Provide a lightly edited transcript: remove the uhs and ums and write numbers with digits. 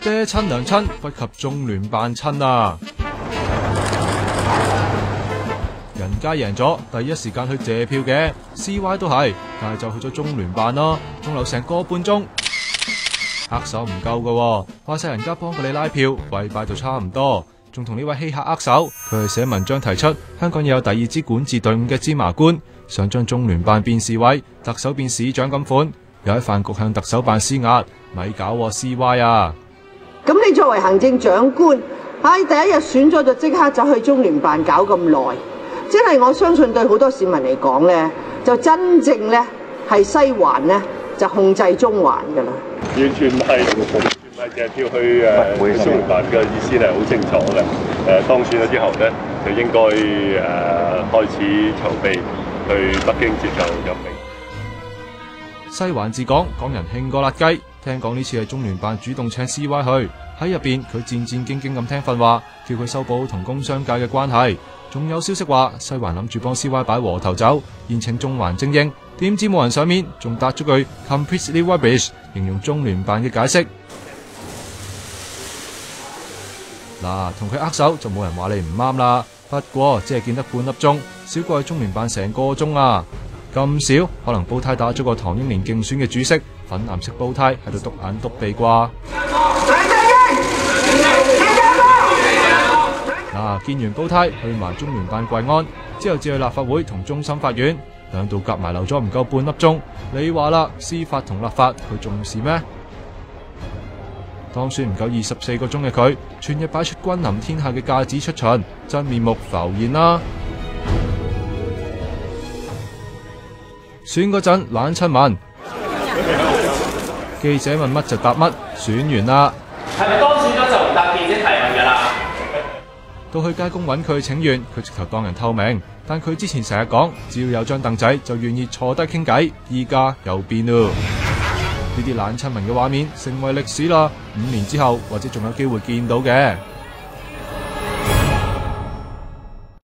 爹親娘親不及中聯辦親啊！人家贏咗，第一時間去謝票嘅 ，CY 都係，但係就去咗中聯辦咯，仲留成個半鐘，握手唔夠㗎，話晒人家幫過你拉票，跪拜就差唔多，仲同呢位稀客握手。佢係寫文章提出，香港要有第二支管治隊伍嘅芝麻官，想將中聯辦變市委，特首變市長咁款，又喺飯局向特首辦施壓，咪搞CY 啊！咁你作為行政長官，第一日選咗就即刻走去中聯辦搞咁耐，真係我相信對好多市民嚟講咧，就真正咧係西環咧就控制中環㗎啦。完全唔係淨係跳去中聯辦嘅意思係好清楚嘅。當選咗之後咧，就應該開始籌備去北京接受任命。西環治港，港人興過辣雞。聽講呢次係中聯辦主動請 CY 去，喺入邊佢戰戰兢兢咁聽訓話，叫佢修補同工商界嘅關係。仲有消息話西環諗住幫 CY 擺和頭酒，宴請中環精英，點知冇人上面，仲答咗句 completely rubbish， 形容中聯辦嘅解釋。嗱，同佢握手就冇人話你唔啱啦，不過只係見得半粒鐘，少過去中聯辦成個鐘啊！咁少，可能煲呔打咗個唐英年競選嘅主色，粉藍色煲呔喺度篤眼篤鼻啩。嗱，見完煲呔，去埋中聯辦跪安，之後至去立法會同終審法院，兩度夾埋留咗唔夠半粒鐘。你話啦，司法同立法佢重視咩？當選唔夠24個鐘嘅佢，全日擺出君臨天下嘅架子出巡，真面目浮現啦！選嗰陣懶親民，記者問乜就答乜，選完啦。係咪當選咗就唔答記者提問㗎啦？到去街工揾佢請願，佢直頭當人透明。但佢之前成日講，只要有張凳仔就願意坐低傾偈，依家又變咯。呢啲懶親民嘅畫面成為歷史啦，5年之後或者仲有機會見到嘅。